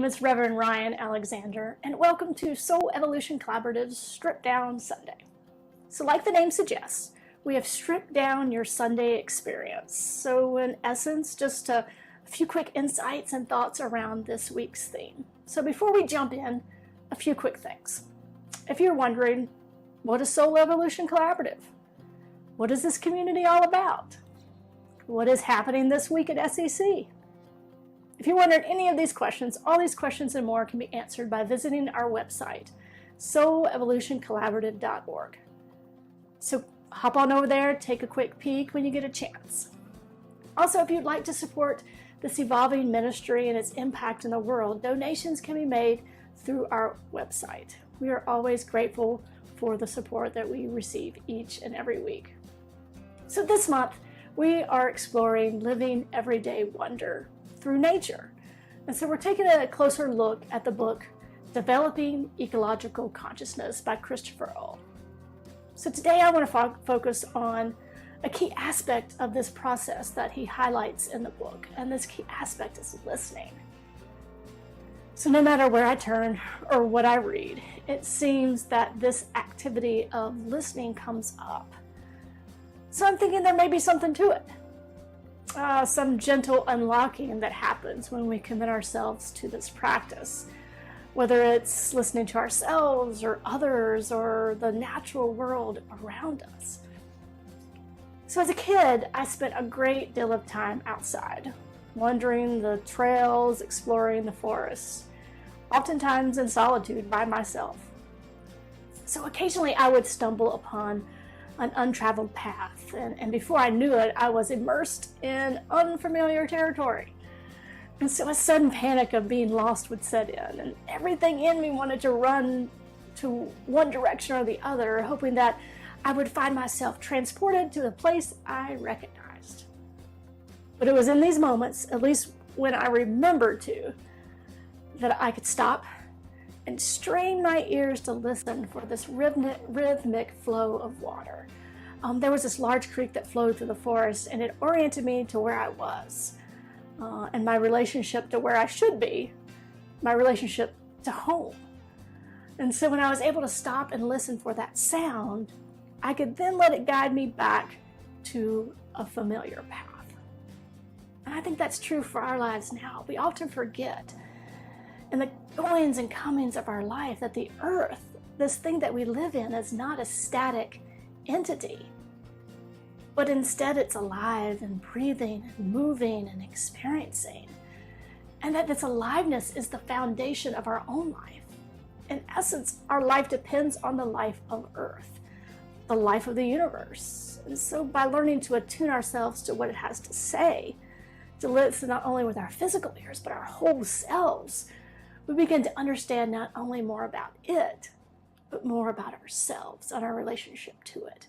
name is Reverend Ryan Alexander, and welcome to Soul Evolution Collaborative's Strip Down Sunday. So like the name suggests, we have stripped down your Sunday experience. So in essence, just a few quick insights and thoughts around this week's theme. So before we jump in, a few quick things. If you're wondering, what is Soul Evolution Collaborative? What is this community all about? What is happening this week at SEC? If you wondered any of these questions, all these questions and more can be answered by visiting our website, soulevolutioncollaborative.org. So hop on over there, take a quick peek when you get a chance. Also, if you'd like to support this evolving ministry and its impact in the world, donations can be made through our website. We are always grateful for the support that we receive each and every week. So this month, we are exploring living everyday wonder through nature. And so we're taking a closer look at the book, Developing Ecological Consciousness by Christopher O. So today I want to focus on a key aspect of this process that he highlights in the book, and this key aspect is listening. So no matter where I turn or what I read, it seems that this activity of listening comes up. So I'm thinking there may be something to it. Some gentle unlocking that happens when we commit ourselves to this practice, whether it's listening to ourselves or others or the natural world around us. So as a kid, I spent a great deal of time outside, wandering the trails, exploring the forests, oftentimes in solitude by myself. So occasionally I would stumble upon an untraveled path, and before I knew it, I was immersed in unfamiliar territory. And so a sudden panic of being lost would set in, and everything in me wanted to run to one direction or the other, hoping that I would find myself transported to a place I recognized. But it was in these moments, at least when I remembered to, that I could stop and strain my ears to listen for this rhythmic flow of water. There was this large creek that flowed through the forest, and it oriented me to where I was, and my relationship to where I should be, my relationship to home. And so when I was able to stop and listen for that sound, I could then let it guide me back to a familiar path. And I think that's true for our lives now. We often forget in the goings and comings of our life that the earth, this thing that we live in, is not a static entity, but instead it's alive and breathing and moving and experiencing. And that this aliveness is the foundation of our own life. In essence, our life depends on the life of earth, the life of the universe. And so by learning to attune ourselves to what it has to say, to listen not only with our physical ears, but our whole selves, we begin to understand not only more about it, but more about ourselves and our relationship to it.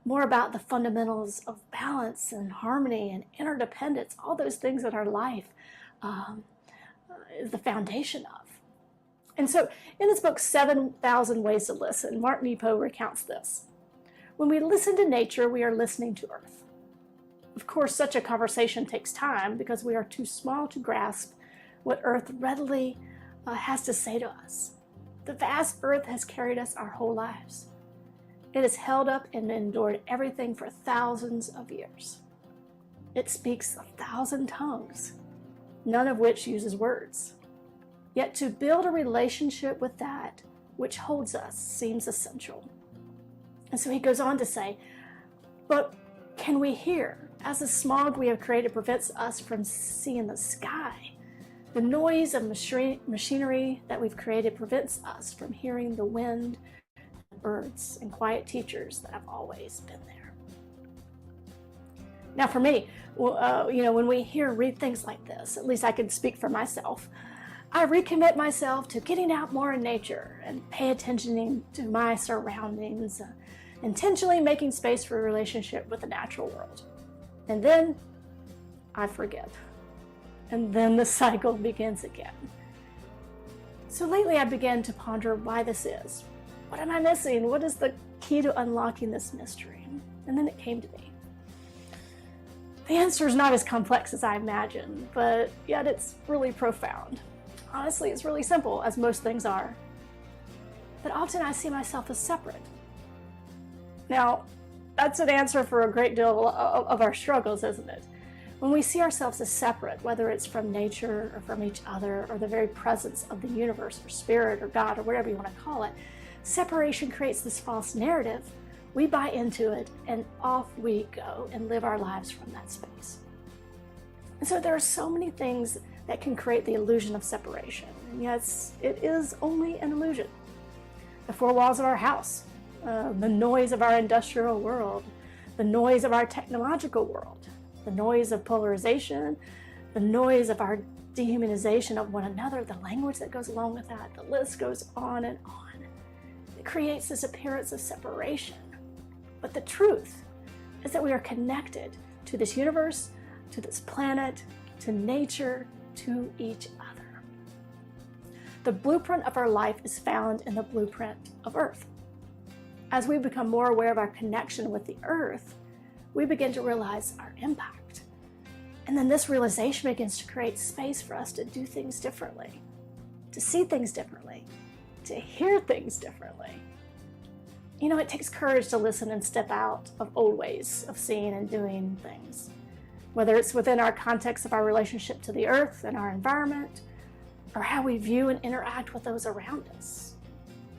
More about the fundamentals of balance and harmony and interdependence, all those things that our life is the foundation of. And so in this book, 7,000 Ways to Listen, Mark Nepo recounts this. When we listen to nature, we are listening to earth. Of course, such a conversation takes time because we are too small to grasp what earth readily has to say to us. The vast earth has carried us our whole lives. It has held up and endured everything for thousands of years. It speaks 1,000 tongues, none of which uses words. Yet to build a relationship with that which holds us seems essential. And so he goes on to say, but can we hear, as the smog we have created prevents us from seeing the sky? The noise of machinery that we've created prevents us from hearing the wind, birds, and quiet teachers that have always been there. Now for me, when we read things like this, at least I can speak for myself, I recommit myself to getting out more in nature and pay attention to my surroundings, intentionally making space for a relationship with the natural world. And then I forget. And then the cycle begins again. So lately I began to ponder why this is. What am I missing? What is the key to unlocking this mystery? And then it came to me. The answer is not as complex as I imagined, but yet it's really profound. Honestly, it's really simple, as most things are. But often I see myself as separate. Now, that's an answer for a great deal of our struggles, isn't it? When we see ourselves as separate, whether it's from nature or from each other or the very presence of the universe or spirit or God or whatever you want to call it, separation creates this false narrative. We buy into it and off we go and live our lives from that space. And so there are so many things that can create the illusion of separation. And yes, it is only an illusion. The four walls of our house, the noise of our industrial world, the noise of our technological world, the noise of polarization, the noise of our dehumanization of one another, the language that goes along with that, the list goes on and on. It creates this appearance of separation. But the truth is that we are connected to this universe, to this planet, to nature, to each other. The blueprint of our life is found in the blueprint of Earth. As we become more aware of our connection with the Earth, we begin to realize our impact. And then this realization begins to create space for us to do things differently, to see things differently, to hear things differently. You know, it takes courage to listen and step out of old ways of seeing and doing things, whether it's within our context of our relationship to the Earth and our environment, or how we view and interact with those around us.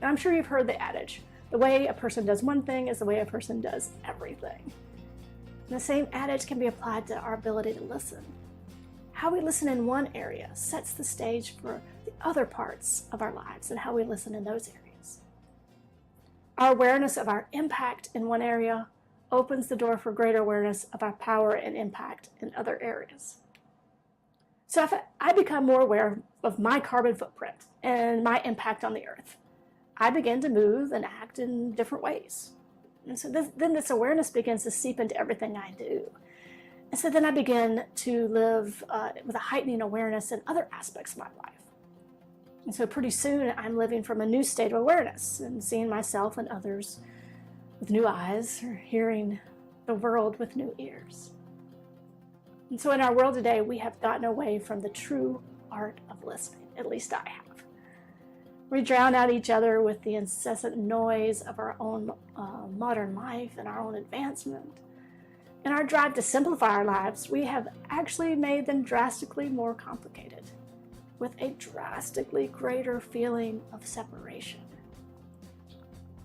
And I'm sure you've heard the adage, the way a person does one thing is the way a person does everything. And the same adage can be applied to our ability to listen. How we listen in one area sets the stage for the other parts of our lives and how we listen in those areas. Our awareness of our impact in one area opens the door for greater awareness of our power and impact in other areas. So if I become more aware of my carbon footprint and my impact on the Earth, I begin to move and act in different ways. And so then this awareness begins to seep into everything I do. And so then I begin to live with a heightening awareness in other aspects of my life. And so pretty soon I'm living from a new state of awareness and seeing myself and others with new eyes, or hearing the world with new ears. And so in our world today, we have gotten away from the true art of listening, at least I have. We drown out each other with the incessant noise of our own modern life and our own advancement. In our drive to simplify our lives, we have actually made them drastically more complicated, with a drastically greater feeling of separation.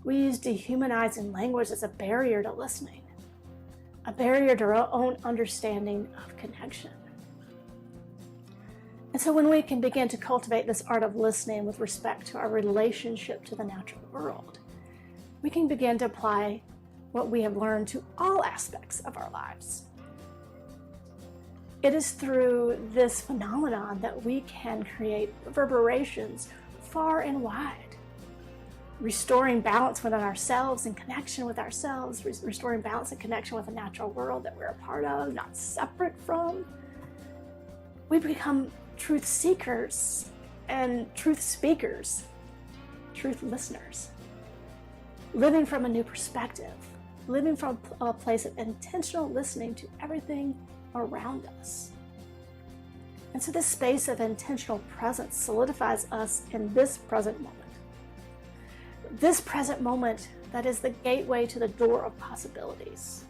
We use dehumanizing language as a barrier to listening, a barrier to our own understanding of connection. And so when we can begin to cultivate this art of listening with respect to our relationship to the natural world, we can begin to apply what we have learned to all aspects of our lives. It is through this phenomenon that we can create reverberations far and wide, restoring balance within ourselves and connection with ourselves, restoring balance and connection with the natural world that we're a part of, not separate from. We become truth seekers and truth speakers, truth listeners, living from a new perspective, living from a place of intentional listening to everything around us. And so this space of intentional presence solidifies us in this present moment. This present moment that is the gateway to the door of possibilities.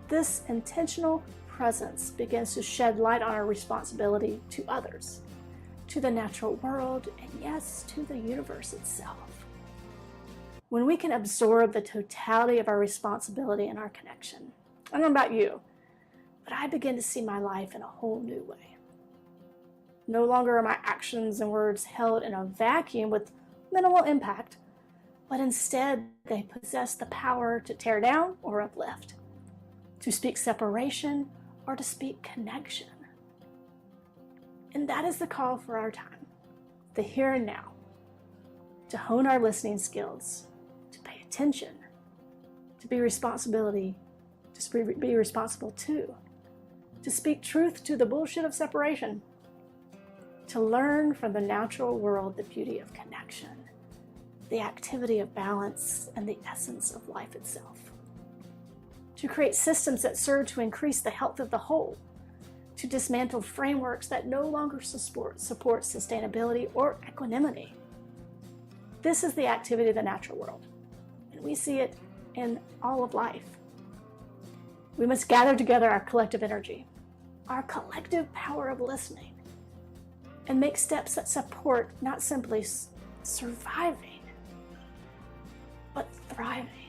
This intentional presence begins to shed light on our responsibility to others, to the natural world, and yes, to the universe itself. When we can absorb the totality of our responsibility and our connection, I don't know about you, but I begin to see my life in a whole new way. No longer are my actions and words held in a vacuum with minimal impact, but instead they possess the power to tear down or uplift, to speak separation or to speak connection. And that is the call for our time, the here and now, to hone our listening skills, to pay attention, to be responsible to speak truth to the bullshit of separation, to learn from the natural world the beauty of connection, the activity of balance, and the essence of life itself. To create systems that serve to increase the health of the whole, to dismantle frameworks that no longer support sustainability or equanimity. This is the activity of the natural world, and we see it in all of life. We must gather together our collective energy, our collective power of listening, and make steps that support not simply surviving, but thriving.